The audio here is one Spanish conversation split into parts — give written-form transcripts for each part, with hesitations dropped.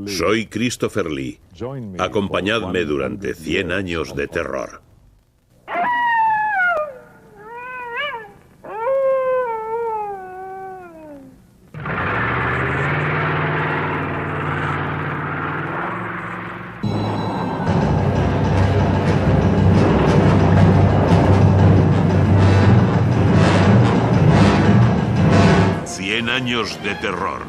Soy Christopher Lee. Acompañadme durante 100 años de terror. Años de terror.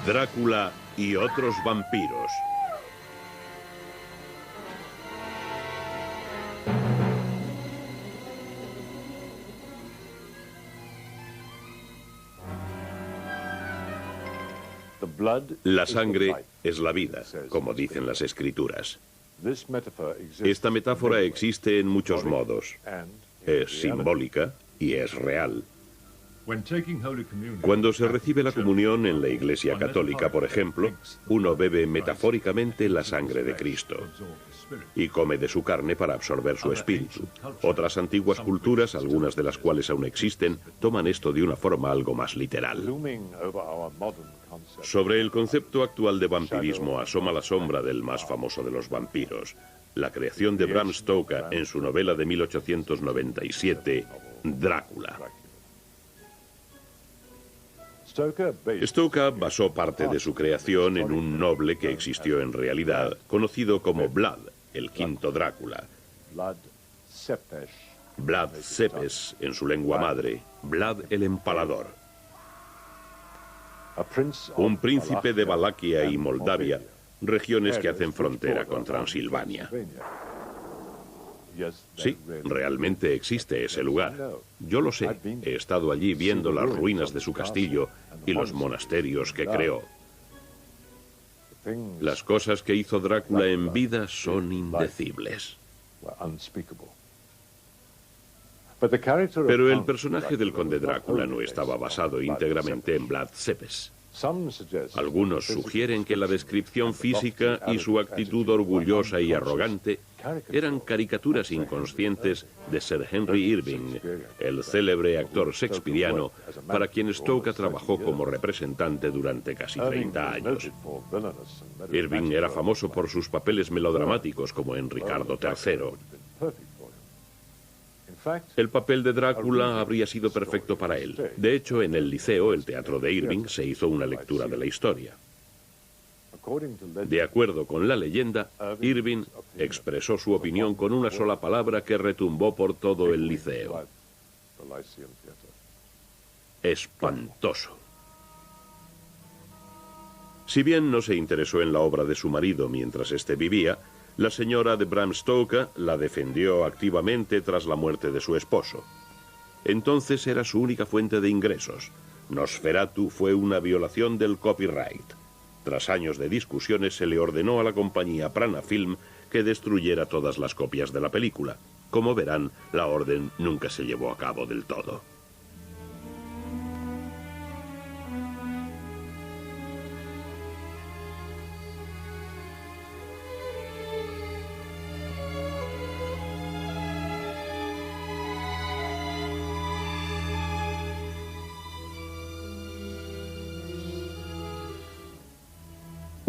Drácula y otros vampiros. La sangre es la vida, como dicen las escrituras. Esta metáfora existe en muchos modos. Es simbólica y es real. Cuando se recibe la comunión en la Iglesia Católica, por ejemplo, uno bebe metafóricamente la sangre de Cristo y come de su carne para absorber su espíritu. Otras antiguas culturas, algunas de las cuales aún existen, toman esto de una forma algo más literal. Sobre el concepto actual de vampirismo asoma la sombra del más famoso de los vampiros, la creación de Bram Stoker en su novela de 1897, Drácula. Stoker basó parte de su creación en un noble que existió en realidad, conocido como Vlad, el quinto Drácula. Vlad Cepes, en su lengua madre, Vlad el Empalador. Un príncipe de Valaquia y Moldavia, regiones que hacen frontera con Transilvania. Sí, realmente existe ese lugar. Yo lo sé, he estado allí viendo las ruinas de su castillo y los monasterios que creó. Las cosas que hizo Drácula en vida son indecibles. Pero el personaje del conde Drácula no estaba basado íntegramente en Vlad Cepes. Algunos sugieren que la descripción física y su actitud orgullosa y arrogante eran caricaturas inconscientes de Sir Henry Irving, el célebre actor shakespeariano para quien Stoker trabajó como representante durante casi 30 años. Irving era famoso por sus papeles melodramáticos como en Ricardo III. El papel de Drácula habría sido perfecto para él. De hecho, en el Liceo, el teatro de Irving, se hizo una lectura de la historia. De acuerdo con la leyenda, Irving expresó su opinión con una sola palabra que retumbó por todo el Liceo. Espantoso. Si bien no se interesó en la obra de su marido mientras éste vivía, la señora de Bram Stoker la defendió activamente tras la muerte de su esposo. Entonces era su única fuente de ingresos. Nosferatu fue una violación del copyright. Tras años de discusiones se le ordenó a la compañía Prana Film que destruyera todas las copias de la película. Como verán, la orden nunca se llevó a cabo del todo.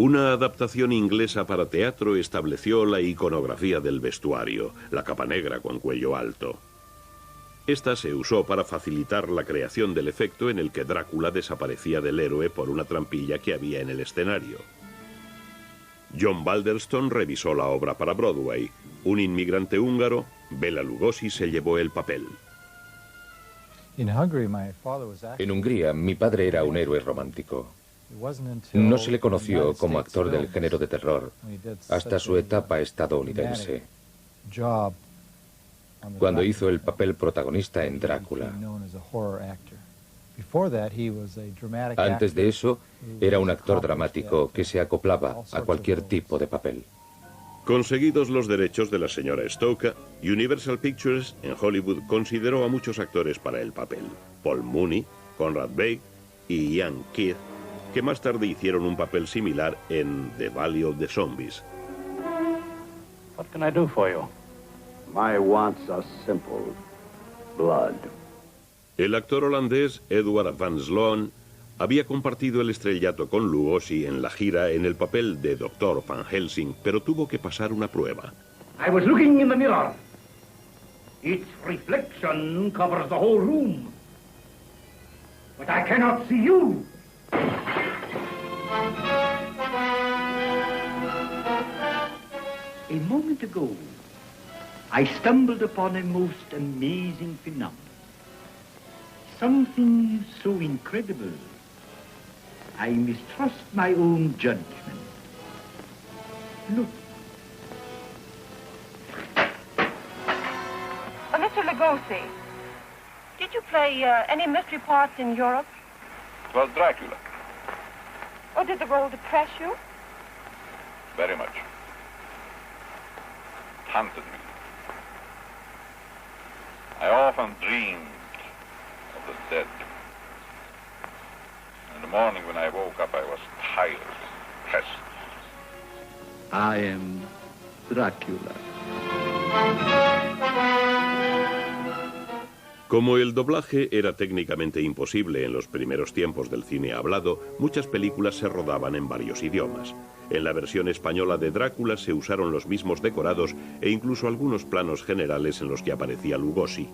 Una adaptación inglesa para teatro estableció la iconografía del vestuario, la capa negra con cuello alto. Esta se usó para facilitar la creación del efecto en el que Drácula desaparecía del héroe por una trampilla que había en el escenario. John Balderston revisó la obra para Broadway. Un inmigrante húngaro, Bela Lugosi, se llevó el papel. En Hungría, mi padre era un héroe romántico. No se le conoció como actor del género de terror hasta su etapa estadounidense, cuando hizo el papel protagonista en Drácula. Antes de eso, era un actor dramático que se acoplaba a cualquier tipo de papel. Conseguidos los derechos de la señora Stoker, Universal Pictures en Hollywood consideró a muchos actores para el papel. Paul Mooney, Conrad Bake y Ian Keith, que más tarde hicieron un papel similar en The Valley of the Zombies. What can I do for you? My wants are simple. Blood. El actor holandés Edward van Sloan había compartido el estrellato con Lugosi en la gira en el papel de Dr. Van Helsing, pero tuvo que pasar una prueba. I was looking in the mirror. Its reflection covers the whole room. But I cannot see you. A moment ago, I stumbled upon a most amazing phenomenon. Something so incredible, I mistrust my own judgment. Look. Mr. Lugosi, did you play any mystery parts in Europe? It was Dracula. Or did the role depress you? Very much. It haunted me. I often dreamed of the dead. In the morning when I woke up, I was tired, depressed. I am Dracula. Como el doblaje era técnicamente imposible en los primeros tiempos del cine hablado, muchas películas se rodaban en varios idiomas. En la versión española de Drácula se usaron los mismos decorados e incluso algunos planos generales en los que aparecía Lugosi.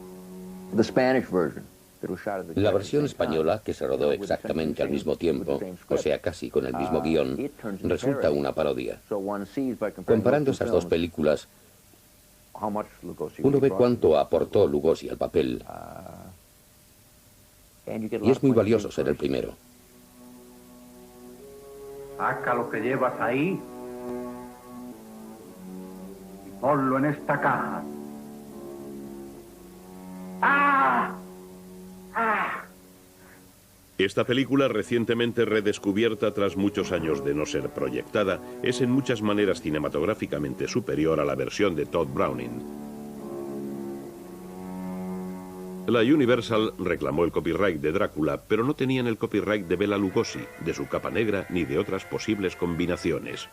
La versión española, que se rodó exactamente al mismo tiempo, o sea, casi con el mismo guión, resulta una parodia. Comparando esas dos películas, uno ve cuánto aportó Lugosi al papel, y es muy valioso ser el primero. Saca lo que llevas ahí y ponlo en esta caja. ¡Ah! ¡Ah! Esta película, recientemente redescubierta tras muchos años de no ser proyectada, es en muchas maneras cinematográficamente superior a la versión de Todd Browning. La Universal reclamó el copyright de Drácula, pero no tenían el copyright de Bela Lugosi, de su capa negra, ni de otras posibles combinaciones.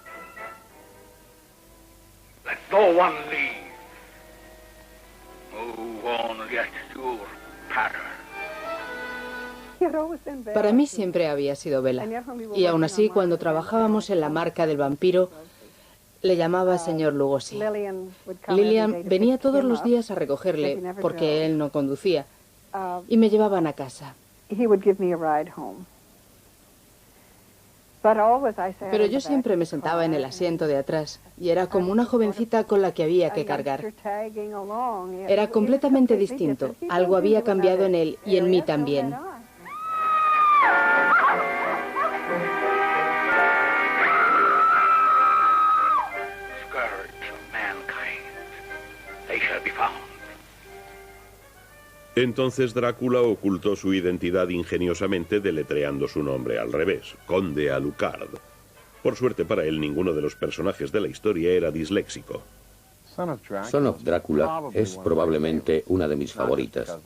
Let no one leave. Move only at your pattern. Para mí siempre había sido Bela. Y aún así, cuando trabajábamos en la marca del vampiro, le llamaba señor Lugosi. Lillian venía todos los días a recogerle, porque él no conducía, y me llevaban a casa. Pero yo siempre me sentaba en el asiento de atrás, y era como una jovencita con la que había que cargar. Era completamente distinto. Algo había cambiado en él y en mí también. Entonces Drácula ocultó su identidad ingeniosamente deletreando su nombre al revés, Conde Alucard. Por suerte para él, ninguno de los personajes de la historia era disléxico. Son of Drácula es probablemente una de mis favoritas.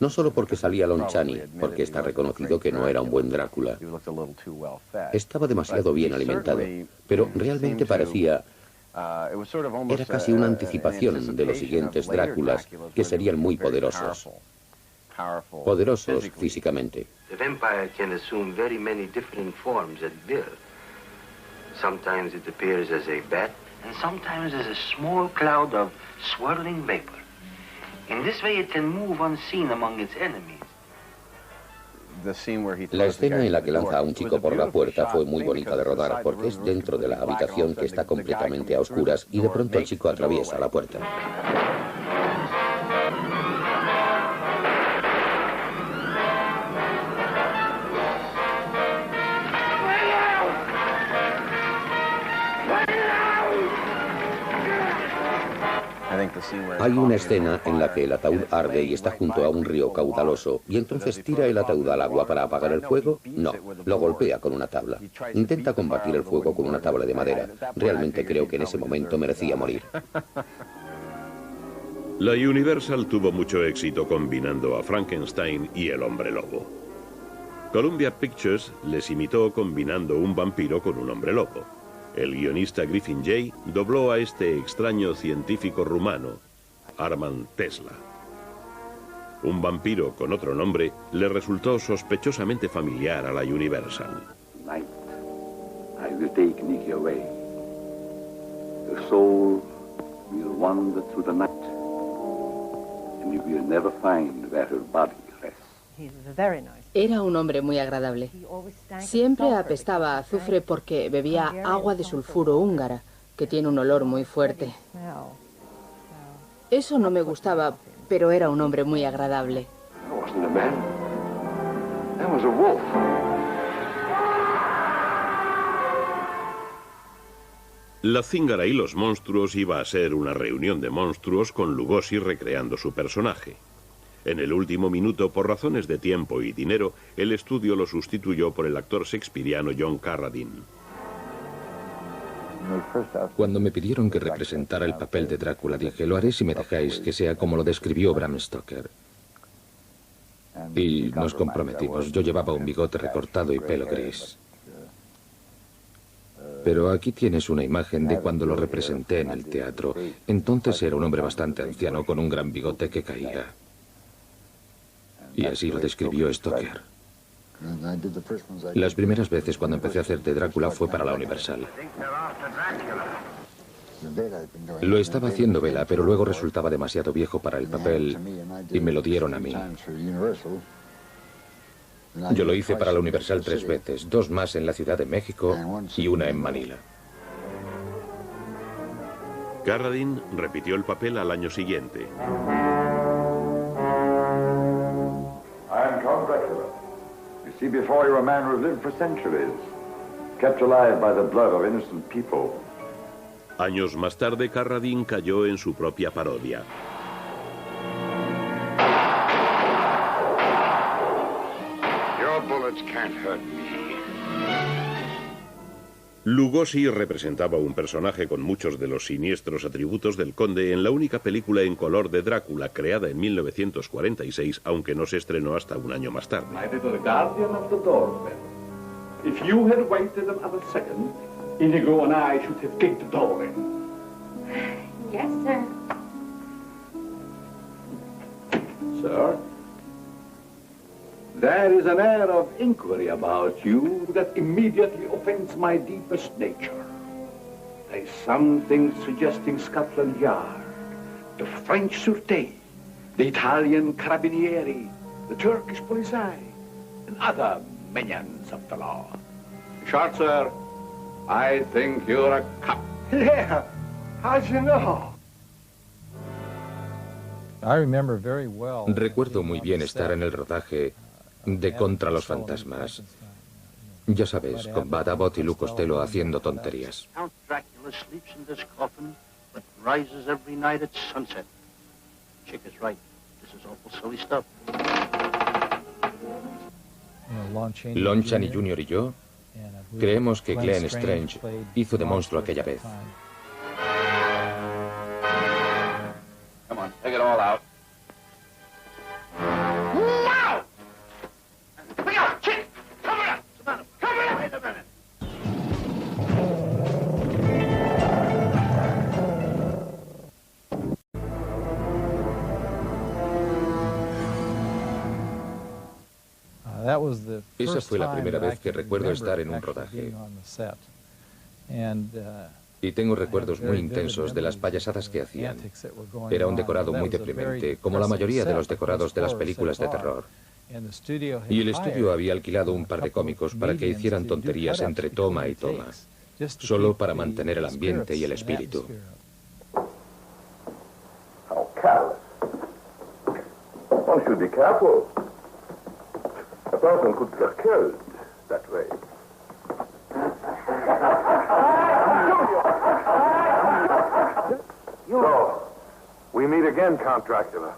No solo porque salía Lon Chaney, porque está reconocido que no era un buen Drácula. Estaba demasiado bien alimentado, pero realmente parecía... Era casi una anticipación de los siguientes Dráculas, que serían muy poderosos. Poderosos físicamente. The vampire can assume very many different forms at will. Sometimes it appears as a bat, and sometimes as a small cloud of swirling vapor. In this way it can move unseen among its enemies. La escena en la que lanza a un chico por la puerta fue muy bonita de rodar porque es dentro de la habitación que está completamente a oscuras y de pronto el chico atraviesa la puerta. Hay una escena en la que el ataúd arde y está junto a un río caudaloso y entonces tira el ataúd al agua para apagar el fuego. No, lo golpea con una tabla. Intenta combatir el fuego con una tabla de madera. Realmente creo que en ese momento merecía morir. La Universal tuvo mucho éxito combinando a Frankenstein y el hombre lobo. Columbia Pictures les imitó combinando un vampiro con un hombre lobo. El guionista Griffin Jay dobló a este extraño científico rumano, Armand Tesla. Un vampiro con otro nombre le resultó sospechosamente familiar a la Universal. Tonight, I will take Nicky away. Your soul will wander through the night, and you will never find where her body rests. Era un hombre muy agradable. Siempre apestaba a azufre porque bebía agua de sulfuro húngara, que tiene un olor muy fuerte. Eso no me gustaba, pero era un hombre muy agradable. La Zingara y los monstruos iba a ser una reunión de monstruos con Lugosi recreando su personaje. En el último minuto, por razones de tiempo y dinero, el estudio lo sustituyó por el actor shakespeariano John Carradine. Cuando me pidieron que representara el papel de Drácula, dije, lo haré si me dejáis que sea como lo describió Bram Stoker. Y nos comprometimos. Yo llevaba un bigote recortado y pelo gris. Pero aquí tienes una imagen de cuando lo representé en el teatro. Entonces era un hombre bastante anciano con un gran bigote que caía. Y así lo describió Stoker. Las primeras veces cuando empecé a hacer de Drácula fue para la Universal. Lo estaba haciendo Bela, pero luego resultaba demasiado viejo para el papel y me lo dieron a mí. Yo lo hice para la Universal 3 veces, 2 más en la Ciudad de México y una en Manila. Carradine repitió el papel al año siguiente. You see before you a man who has lived for centuries, kept alive by the blood of innocent people. Años más tarde, Carradine cayó en su propia parodia. Your bullets can't hurt me. Lugosi representaba un personaje con muchos de los siniestros atributos del conde en la única película en color de Drácula creada en 1946, aunque no se estrenó hasta un año más tarde. My little guardian of the door, if you had waited another second, Inigo and I should have kicked the door in. Yes, sir. Sir, there is an air of inquiry about you that immediately offends my deepest nature. There is something suggesting Scotland Yard, the French Sûreté, the Italian Carabinieri, the Turkish Police, and other minions of the law. Short, sir, I think you're a cop. Yeah, how'd you know? Recuerdo muy bien estar en el rodaje de Contra los Fantasmas. Ya sabes, con Bud Abbott y Lou Costello haciendo tonterías. Count Dracula sleeps in this coffin, but rises every night at sunset. Chick is right. This is awful silly stuff. Lon Chaney Jr. y yo creemos que Glenn Strange hizo de monstruo aquella vez. Come on, take it all out. Now! Look out, Chick! Come here! Come here! Wait a minute! Esa fue la primera vez que recuerdo estar en un rodaje. Y tengo recuerdos muy intensos de las payasadas que hacían. Era un decorado muy deprimente, como la mayoría de los decorados de las películas de terror. Y el estudio había alquilado un par de cómicos para que hicieran tonterías entre toma y toma, solo para mantener el ambiente y el espíritu. How careless. One should be careful. A person could get killed that way. So, we meet again, Count Dracula.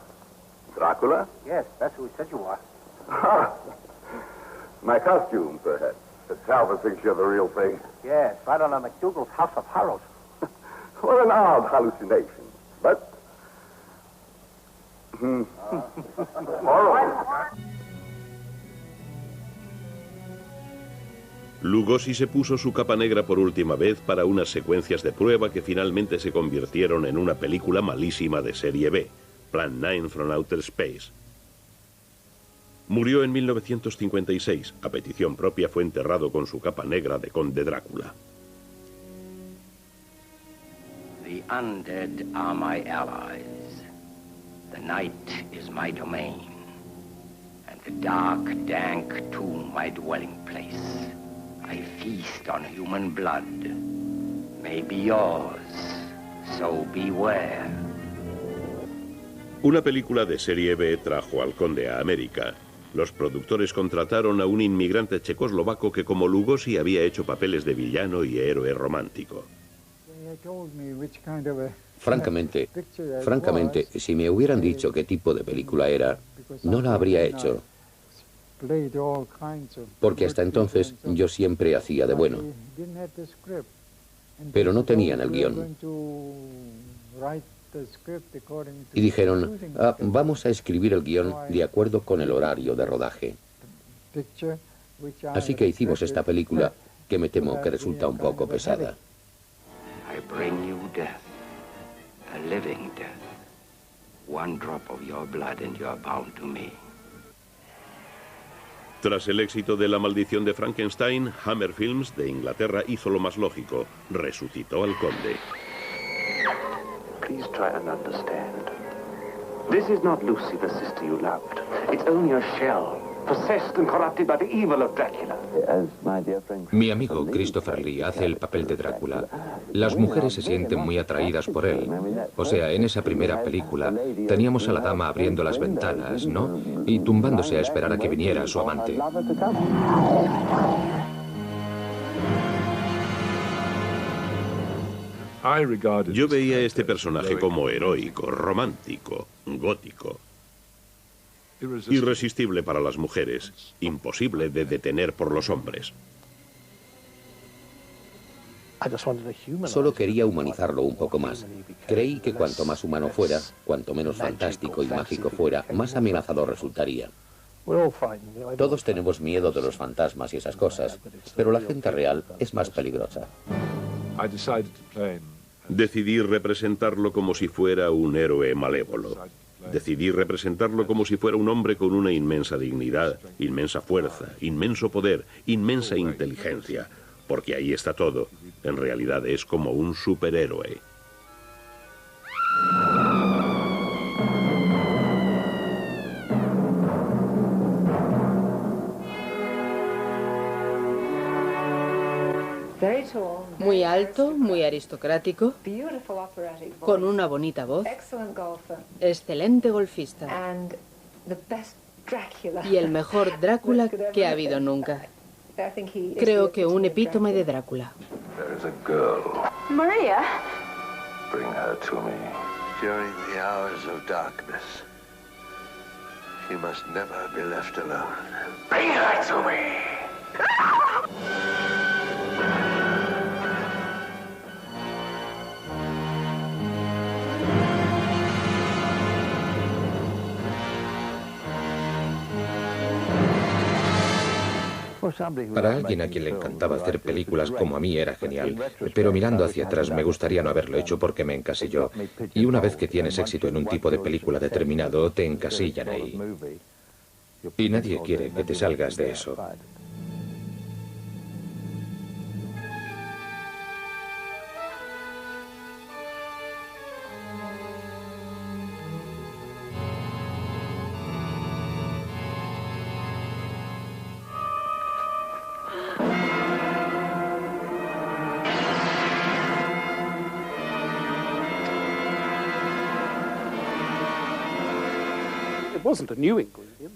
Dracula? Yes, that's who we said you are. My costume, perhaps. Talbot thinks you're the real thing. Yes, right on McDougal's House of Horrors. What an odd hallucination. But... horrible. Lugosi se puso su capa negra por última vez para unas secuencias de prueba que finalmente se convirtieron en una película malísima de serie B, Plan 9 from Outer Space. Murió en 1956. A petición propia fue enterrado con su capa negra de Conde Drácula. The undead are my allies. The night is my domain. And the dark, dank tomb my dwelling place. I feast on human blood. May be yours, so beware. Una película de serie B trajo al conde a América. Los productores contrataron a un inmigrante checoslovaco que, como Lugosi, había hecho papeles de villano y héroe romántico. Francamente, si me hubieran dicho qué tipo de película era, no la habría hecho. Porque hasta entonces yo siempre hacía de bueno. Pero no tenían el guión. Y dijeron, vamos a escribir el guión de acuerdo con el horario de rodaje. Así que hicimos esta película que me temo que resulta un poco pesada. I bring you death, a living death. One drop of your blood and you're bound to me. Tras el éxito de La maldición de Frankenstein, Hammer Films de Inglaterra hizo lo más lógico: resucitó al conde. Please try and understand. This is not Lucy, the sister you loved. It's only a shell, possessed and corrupted by the evil of Dracula. Mi amigo Christopher Lee hace el papel de Drácula. Las mujeres se sienten muy atraídas por él. O sea, en esa primera película teníamos a la dama abriendo las ventanas, ¿no? Y tumbándose a esperar a que viniera su amante. Yo veía a este personaje como heroico, romántico, gótico. Irresistible para las mujeres, imposible de detener por los hombres. Solo quería humanizarlo un poco más. Creí que cuanto más humano fuera, cuanto menos fantástico y mágico fuera, más amenazador resultaría. Todos tenemos miedo de los fantasmas y esas cosas, pero la gente real es más peligrosa. Decidí representarlo como si fuera un héroe malévolo. Decidí representarlo como si fuera un hombre con una inmensa dignidad, inmensa fuerza, inmenso poder, inmensa inteligencia. Porque ahí está todo. En realidad es como un superhéroe. Muy alto, muy aristocrático, con una bonita voz, excelente golfista y el mejor Drácula que ha habido nunca. Creo que un epítome de Drácula. Maria. Bring her to me. During the hours of darkness, she must never be left alone. Bring her to me. Para alguien a quien le encantaba hacer películas como a mí era genial, pero mirando hacia atrás me gustaría no haberlo hecho porque me encasilló. Y una vez que tienes éxito en un tipo de película determinado, te encasillan ahí. Y nadie quiere que te salgas de eso.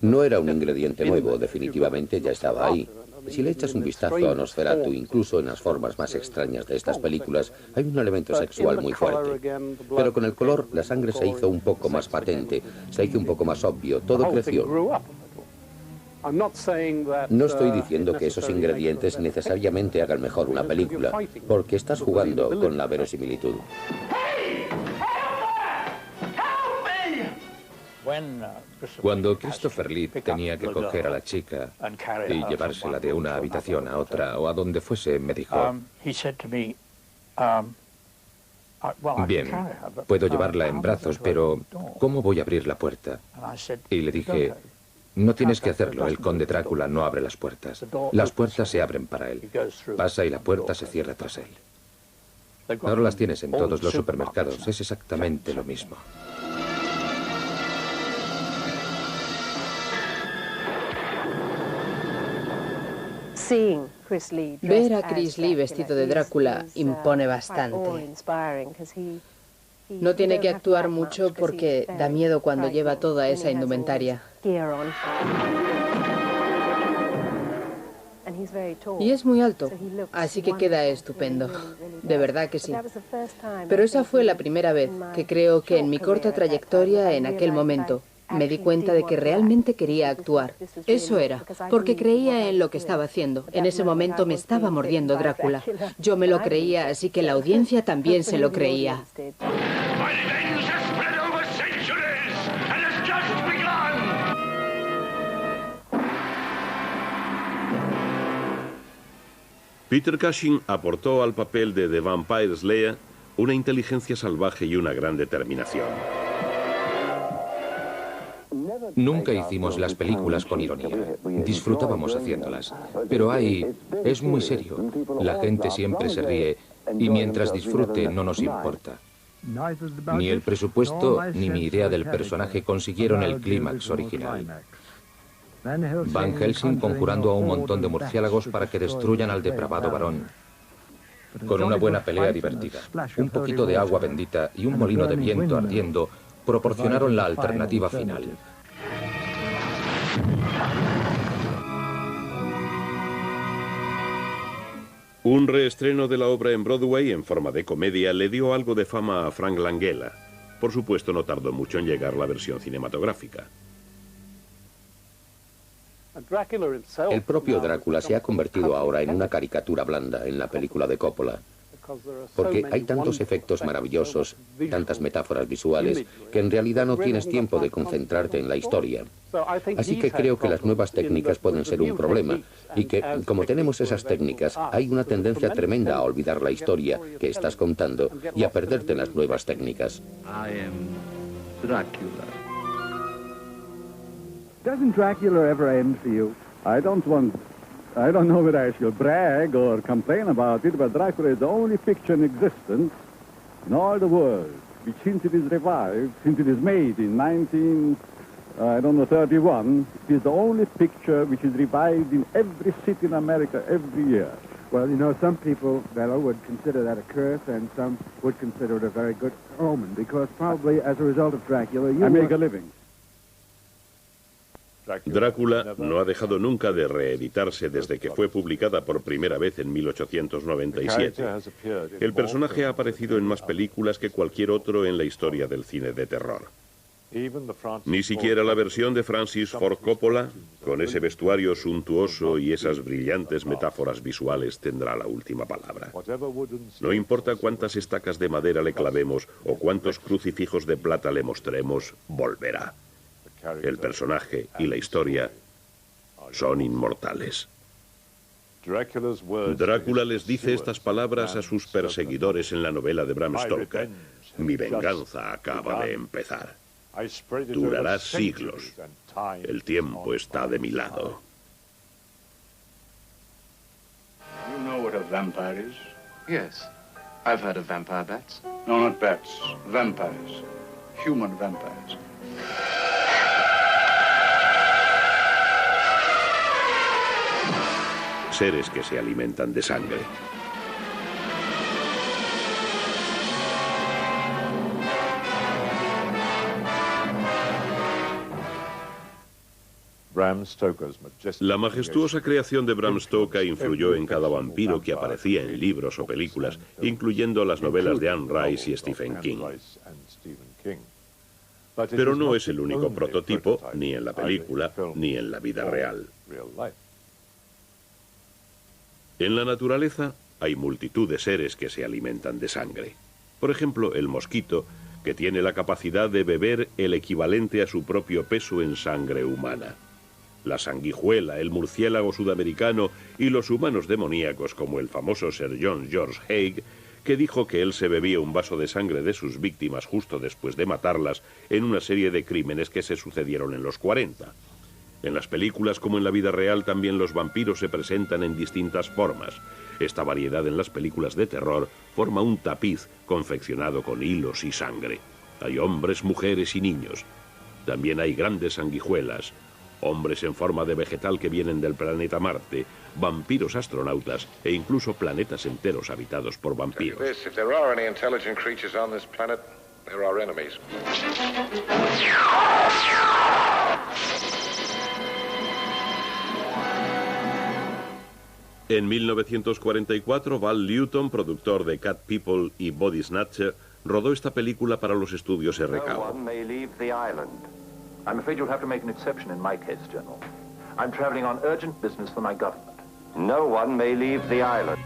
No era un ingrediente nuevo, definitivamente ya estaba ahí. Si le echas un vistazo a Nosferatu, incluso en las formas más extrañas de estas películas, hay un elemento sexual muy fuerte. Pero con el color, la sangre se hizo un poco más patente, se hizo un poco más obvio, todo creció. No estoy diciendo que esos ingredientes necesariamente hagan mejor una película, porque estás jugando con la verosimilitud. Cuando Christopher Lee tenía que coger a la chica y llevársela de una habitación a otra o a donde fuese, me dijo: bien, puedo llevarla en brazos, pero ¿cómo voy a abrir la puerta? Y le dije: no tienes que hacerlo, el conde Drácula no abre las puertas. Las puertas se abren para él. Pasa y la puerta se cierra tras él. Ahora las tienes en todos los supermercados, es exactamente lo mismo. Ver a Chris Lee vestido de Drácula impone bastante. No tiene que actuar mucho porque da miedo cuando lleva toda esa indumentaria. Y es muy alto, así que queda estupendo. De verdad que sí. Pero esa fue la primera vez que creo que en mi corta trayectoria en aquel momento me di cuenta de que realmente quería actuar. Eso era, porque creía en lo que estaba haciendo. En ese momento me estaba mordiendo Drácula. Yo me lo creía, así que la audiencia también se lo creía. Peter Cushing aportó al papel de The Vampire Slayer una inteligencia salvaje y una gran determinación. Nunca hicimos las películas con ironía. Disfrutábamos haciéndolas. Pero es muy serio. La gente siempre se ríe y mientras disfrute no nos importa. Ni el presupuesto ni mi idea del personaje consiguieron el clímax original. Van Helsing conjurando a un montón de murciélagos para que destruyan al depravado varón. Con una buena pelea divertida, un poquito de agua bendita y un molino de viento ardiendo proporcionaron la alternativa final. Un reestreno de la obra en Broadway en forma de comedia le dio algo de fama a Frank Langella. Por supuesto, no tardó mucho en llegar la versión cinematográfica. El propio Drácula se ha convertido ahora en una caricatura blanda en la película de Coppola, porque hay tantos efectos maravillosos, tantas metáforas visuales, que en realidad no tienes tiempo de concentrarte en la historia. Así que creo que las nuevas técnicas pueden ser un problema, y que, como tenemos esas técnicas, hay una tendencia tremenda a olvidar la historia que estás contando y a perderte en las nuevas técnicas. Doesn't Dracula ever end for you? I don't know whether I shall brag or complain about it, but Dracula is the only picture in existence in all the world which, since it is revived, since it is made in 1931, it is the only picture which is revived in every city in America every year. Well, you know, some people, Bella, would consider that a curse, and some would consider it a very good omen, because probably as a result of Dracula, I make a living. Drácula no ha dejado nunca de reeditarse desde que fue publicada por primera vez en 1897. El personaje ha aparecido en más películas que cualquier otro en la historia del cine de terror. Ni siquiera la versión de Francis Ford Coppola, con ese vestuario suntuoso y esas brillantes metáforas visuales, tendrá la última palabra. No importa cuántas estacas de madera le clavemos o cuántos crucifijos de plata le mostremos, volverá. El personaje y la historia son inmortales. Drácula les dice estas palabras a sus perseguidores en la novela de Bram Stoker. Mi venganza acaba de empezar. Durará siglos. El tiempo está de mi lado. You know what a vampire is? Yes. I've heard of vampire bats. No, not bats. Vampires. Human vampires. Seres que se alimentan de sangre. La majestuosa creación de Bram Stoker influyó en cada vampiro que aparecía en libros o películas, incluyendo las novelas de Anne Rice y Stephen King. Pero no es el único prototipo, ni en la película, ni en la vida real. En la naturaleza hay multitud de seres que se alimentan de sangre. Por ejemplo, el mosquito, que tiene la capacidad de beber el equivalente a su propio peso en sangre humana. La sanguijuela, el murciélago sudamericano y los humanos demoníacos como el famoso Sir John George Haig, que dijo que él se bebía un vaso de sangre de sus víctimas justo después de matarlas en una serie de crímenes que se sucedieron en los 40. En las películas como en la vida real también los vampiros se presentan en distintas formas. Esta variedad en las películas de terror forma un tapiz confeccionado con hilos y sangre. Hay hombres, mujeres y niños. También hay grandes sanguijuelas, hombres en forma de vegetal que vienen del planeta Marte, vampiros astronautas e incluso planetas enteros habitados por vampiros. En 1944, Val Lewton, productor de Cat People y Body Snatcher, rodó esta película para los estudios RKO. I'm afraid you'll have to make an exception in my case, General. I'm traveling on urgent business for my government. No one may leave the island.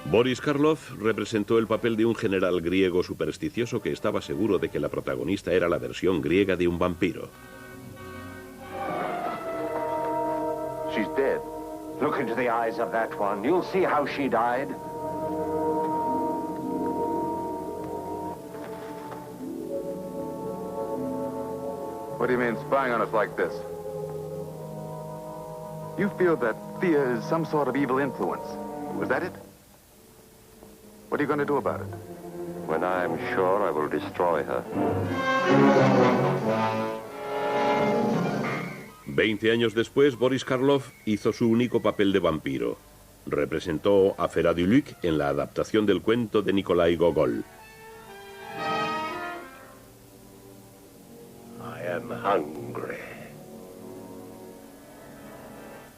Boris Karloff representó el papel de un general griego supersticioso que estaba seguro de que la protagonista era la versión griega de un vampiro. She's dead. Look into the eyes of that one. You'll see how she died. What do you mean, spying on us like this? You feel that Thea is some sort of evil influence. Was that it? What are you going to do about it? When I'm sure I will destroy her. 20 años después, Boris Karloff hizo su único papel de vampiro. Representó a Feraduluc en la adaptación del cuento de Nikolai Gogol.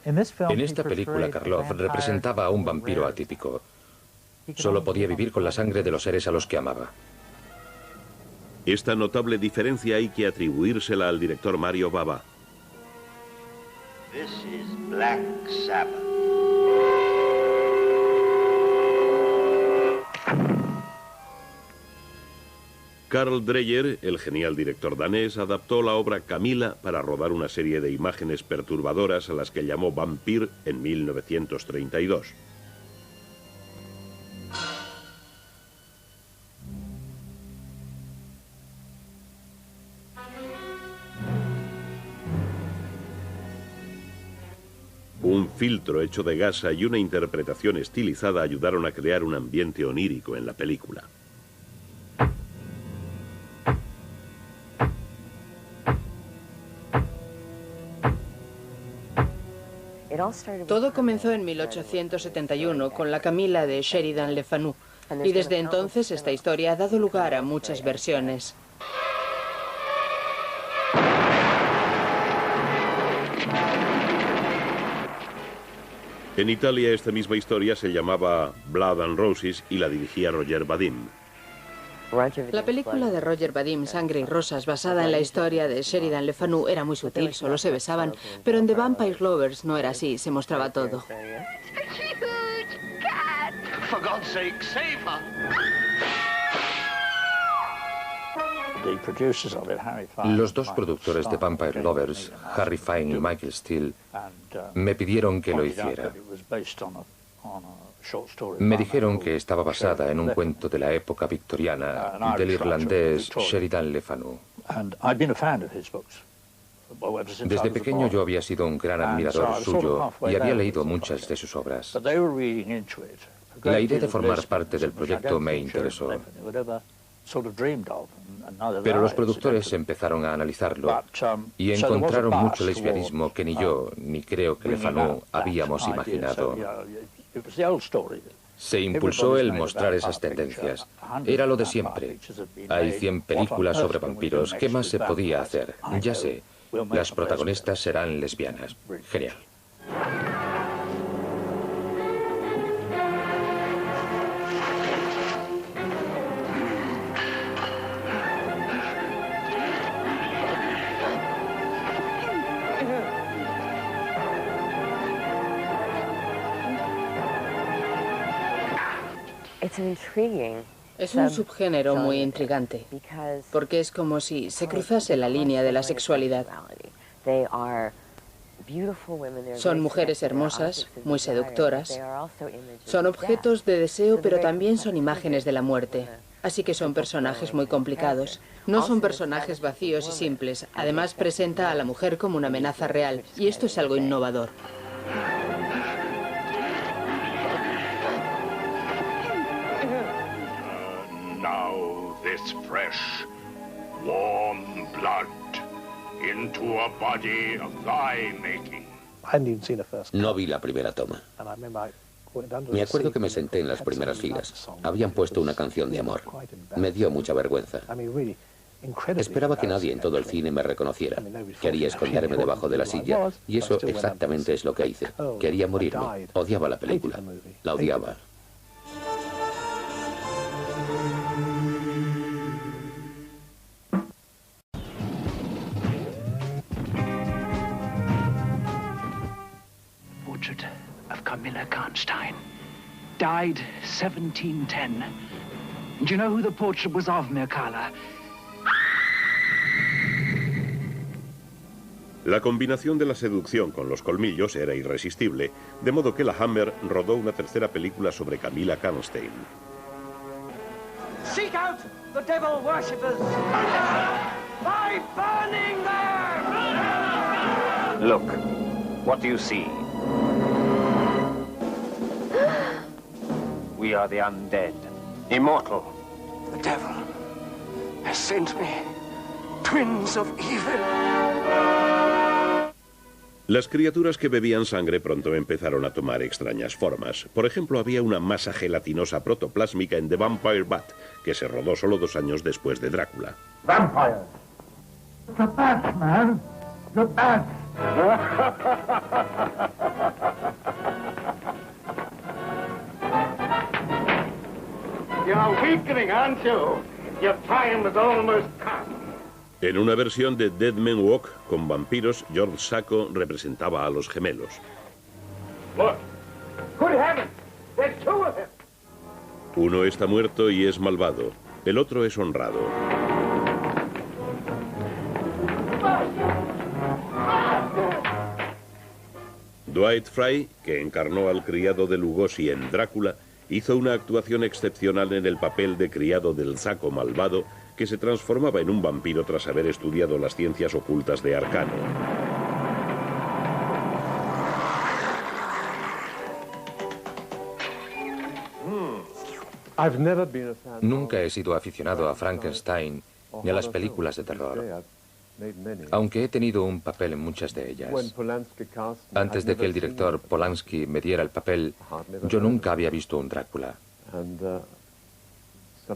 En esta película, Karloff representaba a un vampiro atípico. Solo podía vivir con la sangre de los seres a los que amaba. Esta notable diferencia hay que atribuírsela al director Mario Bava. This is Black Sabbath. Carl Dreyer, el genial director danés, adaptó la obra Camila para rodar una serie de imágenes perturbadoras a las que llamó Vampire en 1932. Un filtro hecho de gasa y una interpretación estilizada ayudaron a crear un ambiente onírico en la película. Todo comenzó en 1871 con la Camila de Sheridan Le Fanu, y desde entonces esta historia ha dado lugar a muchas versiones. En Italia esta misma historia se llamaba Blood and Roses y la dirigía Roger Vadim. La película de Roger Vadim, Sangre y Rosas, basada en la historia de Sheridan Le Fanu, era muy sutil, solo se besaban, pero en The Vampire Lovers no era así, se mostraba todo. For God's sake, save her! Los dos productores de Vampire Lovers, Harry Fine y Michael Steele, me pidieron que lo hiciera. Me dijeron que estaba basada en un cuento de la época victoriana del irlandés Sheridan Le Fanu. Desde pequeño yo había sido un gran admirador suyo y había leído muchas de sus obras. La idea de formar parte del proyecto me interesó. Pero los productores empezaron a analizarlo y encontraron mucho lesbianismo que ni yo, ni creo que Le Fanu habíamos imaginado. Se impulsó el mostrar esas tendencias. Era lo de siempre. Hay 100 películas sobre vampiros. ¿Qué más se podía hacer? Ya sé. Las protagonistas serán lesbianas. Genial. Es un subgénero muy intrigante, porque es como si se cruzase la línea de la sexualidad. Son mujeres hermosas, muy seductoras. Son objetos de deseo, pero también son imágenes de la muerte. Así que son personajes muy complicados. No son personajes vacíos y simples. Además, presenta a la mujer como una amenaza real, y esto es algo innovador. Now this fresh, warm blood into a body of thy making. No vi la primera toma. Me acuerdo que me senté en las primeras filas. Habían puesto una canción de amor. Me dio mucha vergüenza. Esperaba que nadie en todo el cine me reconociera. Quería esconderme debajo de la silla. Y eso exactamente es lo que hice. Quería morirme. Odiaba la película. La odiaba. Portrait of Camilla Karnstein. Died 1710. Do you know who the portrait was of, Mircalla? La combinación de la seducción con los colmillos era irresistible, de modo que la Hammer rodó una tercera película sobre Camilla Karnstein. Seek out the devil worshippers by burning them! Look, what do you see? We are the undead, immortal. The devil has sent me, twins of evil. Las criaturas que bebían sangre pronto empezaron a tomar extrañas formas. Por ejemplo, había una masa gelatinosa protoplásmica en The Vampire Bat, que se rodó solo 2 años después de Drácula. Vampires. The bats, man. The bats. You're weakening, aren't you? Your time is almost come. En una versión de Dead Men Walk con vampiros, George Sacco representaba a los gemelos. Look. Good heavens. There's 2 of them. Uno está muerto y es malvado. El otro es honrado. Dwight Frye, que encarnó al criado de Lugosi en Drácula, hizo una actuación excepcional en el papel de criado del Sacco malvado, que se transformaba en un vampiro tras haber estudiado las ciencias ocultas de Arcano. Nunca he sido aficionado a Frankenstein ni a las películas de terror, aunque he tenido un papel en muchas de ellas. Antes de que el director Polanski me diera el papel, yo nunca había visto un Drácula.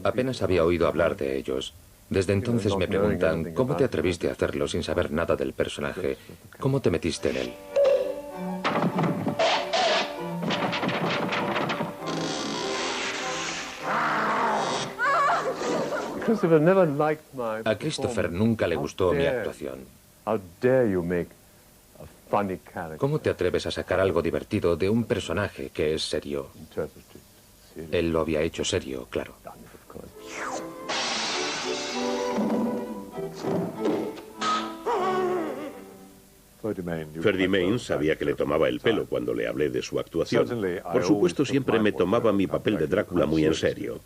Apenas había oído hablar de ellos. Desde entonces me preguntan, ¿cómo te atreviste a hacerlo sin saber nada del personaje? ¿Cómo te metiste en él? A Christopher nunca le gustó mi actuación. ¿Cómo te atreves a sacar algo divertido de un personaje que es serio? Él lo había hecho serio, claro. Ferdy Mayne sabía que le tomaba el pelo cuando le hablé de su actuación. Por supuesto, siempre me tomaba mi papel de Drácula muy en serio.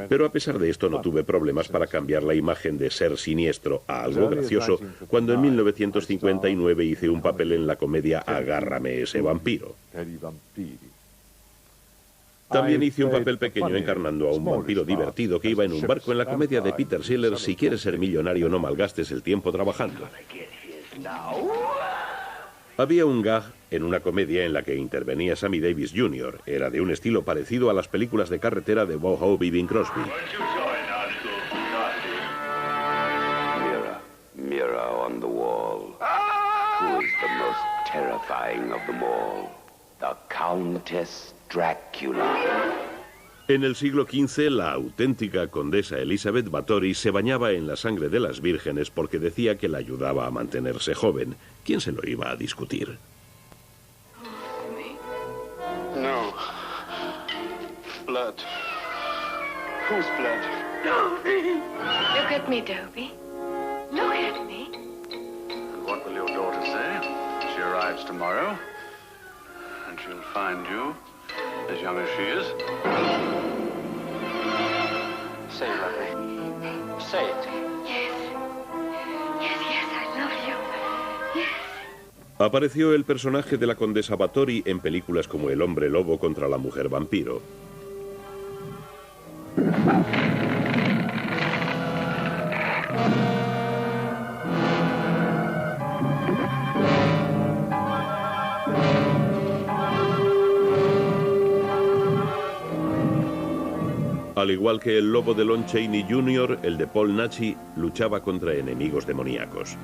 Pero a pesar de esto, no tuve problemas para cambiar la imagen de ser siniestro a algo gracioso cuando en 1959 hice un papel en la comedia Agárrame ese vampiro. También hice un papel pequeño encarnando a un vampiro divertido que iba en un barco en la comedia de Peter Sellers, Si quieres ser millonario, no malgastes el tiempo trabajando. Había un gag en una comedia en la que intervenía Sammy Davis Jr. Era de un estilo parecido a las películas de carretera de Bob Hope y Bing Crosby. Mirror, mirror on the wall. terrifying of them all, the Countess Dracula. En el siglo XV, la auténtica condesa Elizabeth Bathory se bañaba en la sangre de las vírgenes porque decía que la ayudaba a mantenerse joven. ¿Quién se lo iba a discutir? No. Blood. Whose blood? Dopey! Look at me, Dopey. Look at me. And what will your daughter say? She arrives tomorrow, and she'll find you as young as she is. Say it, Lovely. Say it. Yes. Yes, yes, I love you. Yes. Apareció el personaje de la condesa Bathory en películas como El hombre lobo contra la mujer vampiro. Al igual que el lobo de Lon Chaney Jr., el de Paul Naschy luchaba contra enemigos demoníacos.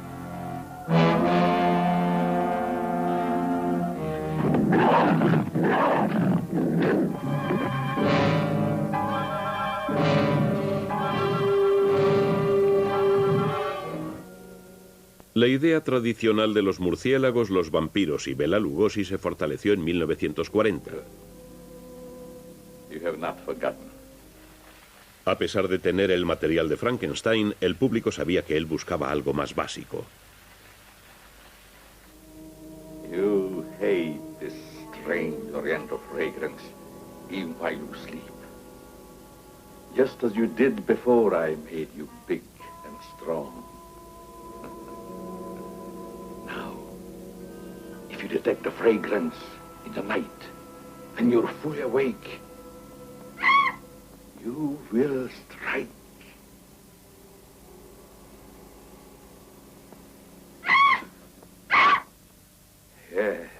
La idea tradicional de los murciélagos, los vampiros y Bela Lugosi se fortaleció en 1940. You have not forgotten. A pesar de tener el material de Frankenstein, el público sabía que él buscaba algo más básico. You hate this strange oriental fragrance, even while you sleep. Just as you did before I made you big and strong. Now, if you detect the fragrance in the night, and you're fully awake, you will strike. Yes,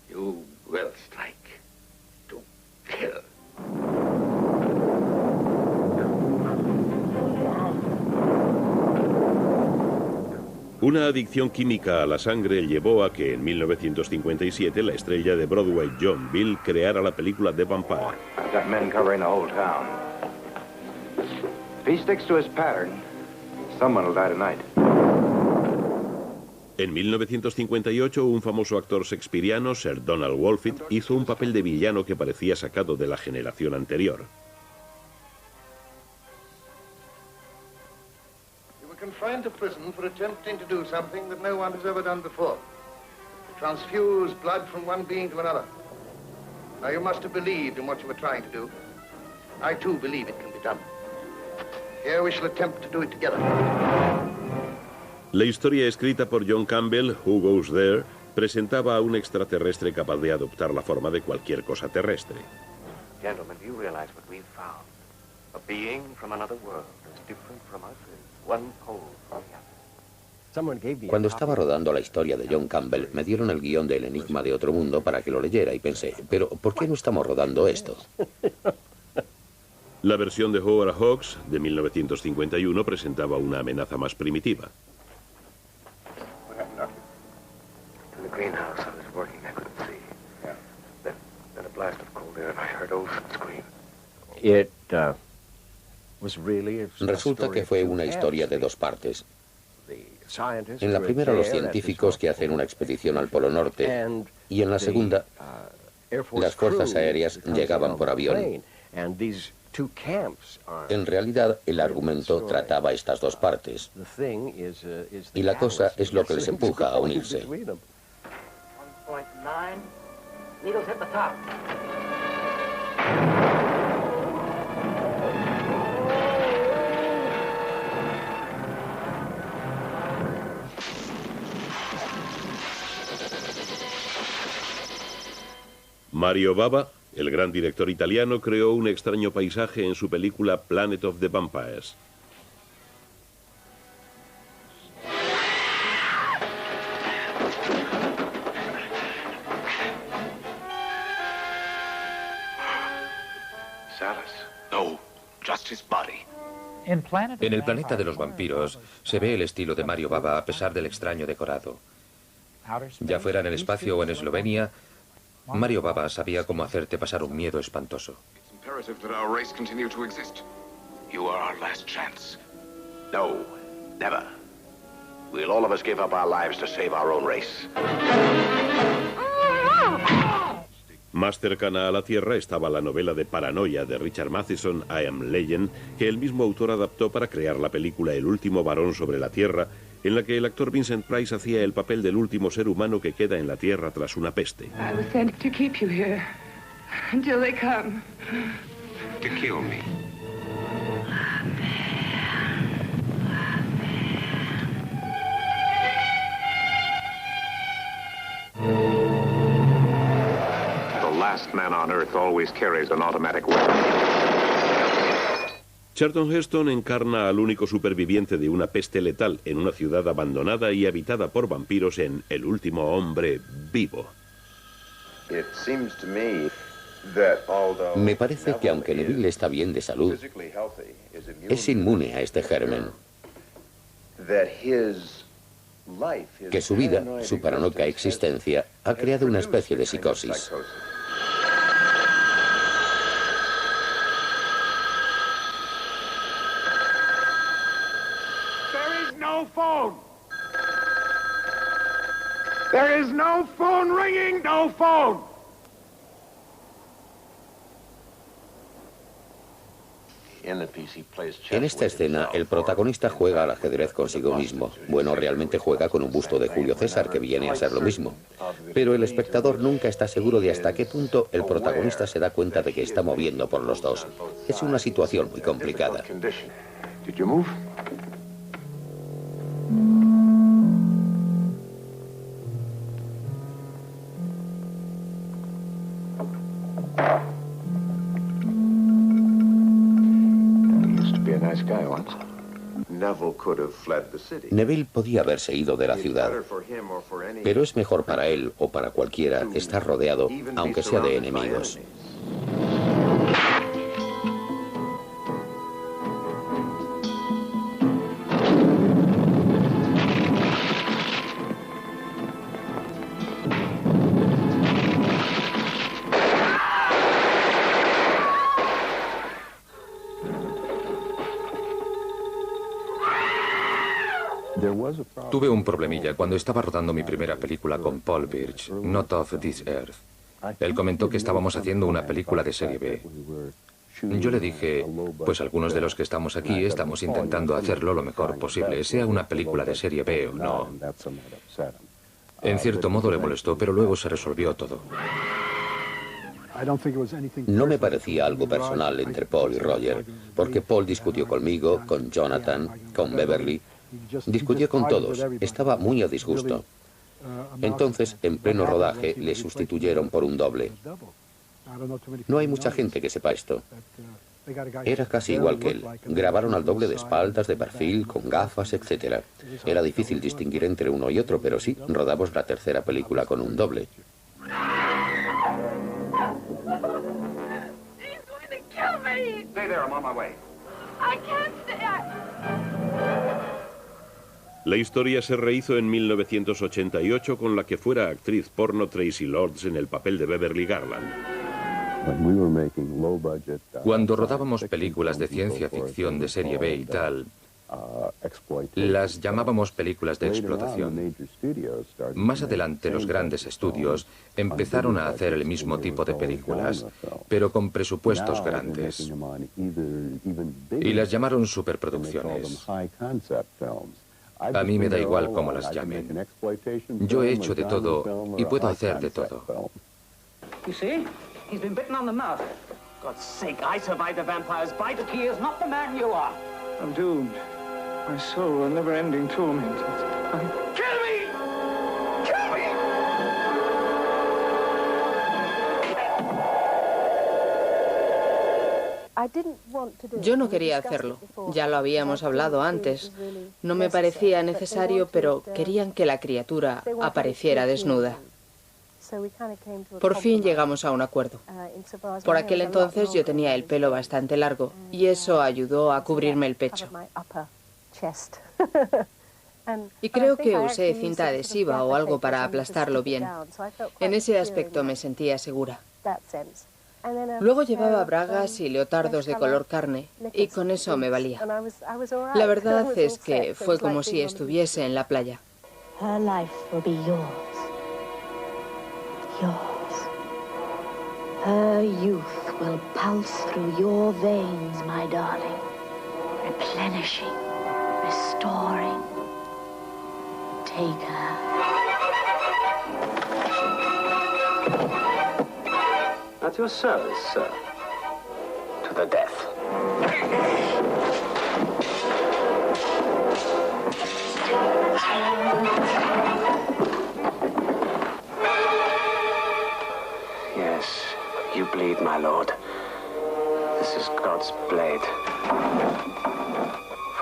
you will strike to kill. Una adicción química a la sangre llevó a que en 1957 la estrella de Broadway John Bill creara la película The Vampire. I've got men covering the whole town. If he sticks to his pattern, someone will die tonight. En 1958, un famoso actor shakespeariano, Sir Donald Wolfit, hizo un papel de villano que parecía sacado de la generación anterior. You were confined to prison for attempting to do something that no one has ever done before. Transfuse blood from one being to another. Now, you must have believed in what you were trying to do. I, too, believe it can be done. Here we shall attempt to do it together. La historia escrita por John Campbell, Who Goes There, presentaba a un extraterrestre capaz de adoptar la forma de cualquier cosa terrestre. Gentlemen, do you realize what we've found? A being from another world, as different from us as one pole from the other. Cuando estaba rodando la historia de John Campbell, me dieron el guión de El enigma de otro mundo para que lo leyera y pensé, pero ¿por qué no estamos rodando esto? La versión de Howard Hawks, de 1951, presentaba una amenaza más primitiva. In the greenhouse I was working, I couldn't see. Then a blast of cold air and I heard Olsen scream. Resulta que fue una historia de dos partes. En la primera, los científicos que hacen una expedición al Polo Norte, y en la segunda, las fuerzas aéreas llegaban por avión. En realidad, el argumento trataba estas dos partes, y la cosa es lo que les empuja a unirse. 1.9. Needles hit the top. Mario Bava, el gran director italiano, creó un extraño paisaje en su película Planet of the Vampires. No, just his body. En el planeta de los vampiros se ve el estilo de Mario Bava a pesar del extraño decorado. Ya fuera en el espacio o en Eslovenia, Mario Bava sabía cómo hacerte pasar un miedo espantoso. You are our last chance. No, never. We'll all of us give up our lives to save our own race. Más cercana a la Tierra estaba la novela de paranoia de Richard Matheson, I Am Legend, que el mismo autor adaptó para crear la película El último varón sobre la Tierra, en la que el actor Vincent Price hacía el papel del último ser humano que queda en la Tierra tras una peste. I was sent to keep you here until they come. To kill me. The last man on Earth always carries an automatic weapon. Charlton Heston encarna al único superviviente de una peste letal en una ciudad abandonada y habitada por vampiros en El último hombre vivo. Me parece que aunque Neville está bien de salud, es inmune a este germen. Que su vida, su paranoica existencia, ha creado una especie de psicosis. There is no phone ringing, no phone! En esta escena, el protagonista juega al ajedrez consigo mismo. Bueno, realmente juega con un busto de Julio César, que viene a ser lo mismo. Pero el espectador nunca está seguro de hasta qué punto el protagonista se da cuenta de que está moviendo por los dos. Es una situación muy complicada. Neville podía haberse ido de la ciudad, pero es mejor para él o para cualquiera estar rodeado, aunque sea de enemigos. Tuve un problemilla cuando estaba rodando mi primera película con Paul Birch, Not of This Earth. Él comentó que estábamos haciendo una película de serie B. Yo le dije, pues algunos de los que estamos aquí estamos intentando hacerlo lo mejor posible, sea una película de serie B o no. En cierto modo le molestó, pero luego se resolvió todo. No me parecía algo personal entre Paul y Roger, porque Paul discutió conmigo, con Jonathan, con Beverly. Discutió con todos, estaba muy a disgusto. Entonces, en pleno rodaje, le sustituyeron por un doble. No hay mucha gente que sepa esto. Era casi igual que él. Grabaron al doble de espaldas, de perfil, con gafas, etc. Era difícil distinguir entre uno y otro, pero sí, rodamos la tercera película con un doble. La historia se rehizo en 1988 con la que fuera actriz porno Tracy Lords en el papel de Beverly Garland. Cuando rodábamos películas de ciencia ficción de serie B y tal, las llamábamos películas de explotación. Más adelante los grandes estudios empezaron a hacer el mismo tipo de películas, pero con presupuestos grandes. Y las llamaron superproducciones. A mí me da igual cómo las llamen. Yo he hecho de todo y puedo hacer de todo. You see? He's been bitten on the mouth. God's sake, I survived the vampire's bite. The key is not the man you are. I'm doomed. My soul a never-ending torment. Kill me! Kill me! Yo no quería hacerlo, ya lo habíamos hablado antes. No me parecía necesario, pero querían que la criatura apareciera desnuda. Por fin llegamos a un acuerdo. Por aquel entonces yo tenía el pelo bastante largo y eso ayudó a cubrirme el pecho. Y creo que usé cinta adhesiva o algo para aplastarlo bien. En ese aspecto me sentía segura. Luego llevaba bragas y leotardos de color carne, y con eso me valía. La verdad es que fue como si estuviese en la playa. Her life will be yours. Yours. Her youth will pulse through your veins, my darling. Replenishing, restoring. Take her. At your service, sir. To the death. Yes, you bleed, my lord. This is God's blade.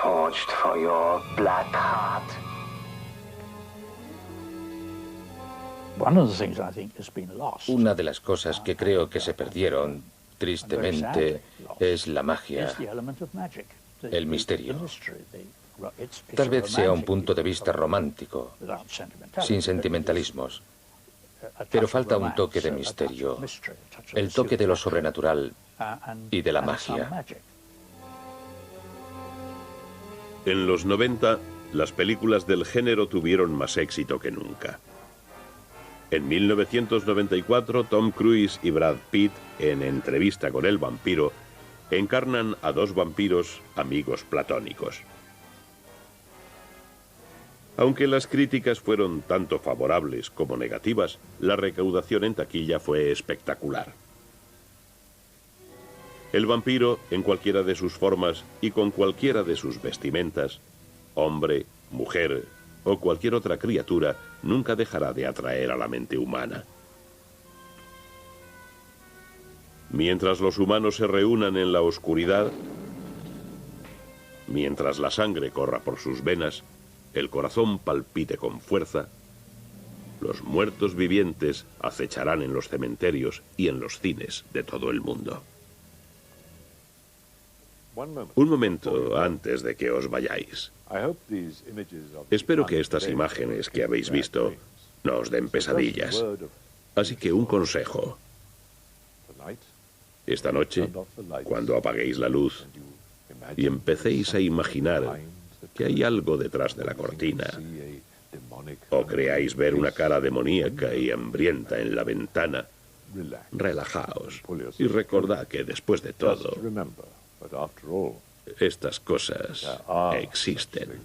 Forged for your black heart. Una de las cosas que creo que se perdieron, tristemente, es la magia, el misterio. Tal vez sea un punto de vista romántico, sin sentimentalismos, pero falta un toque de misterio, el toque de lo sobrenatural y de la magia. En los 90, las películas del género tuvieron más éxito que nunca. En 1994, Tom Cruise y Brad Pitt, en Entrevista con el vampiro, encarnan a dos vampiros amigos platónicos. Aunque las críticas fueron tanto favorables como negativas, la recaudación en taquilla fue espectacular. El vampiro, en cualquiera de sus formas y con cualquiera de sus vestimentas, hombre, mujer o cualquier otra criatura, nunca dejará de atraer a la mente humana. Mientras los humanos se reúnan en la oscuridad, mientras la sangre corra por sus venas, el corazón palpite con fuerza, los muertos vivientes acecharán en los cementerios y en los cines de todo el mundo. Un momento antes de que os vayáis. Espero que estas imágenes que habéis visto no os den pesadillas. Así que un consejo. Esta noche, cuando apaguéis la luz y empecéis a imaginar que hay algo detrás de la cortina, o creáis ver una cara demoníaca y hambrienta en la ventana, relajaos y recordad que después de todo, estas cosas existen.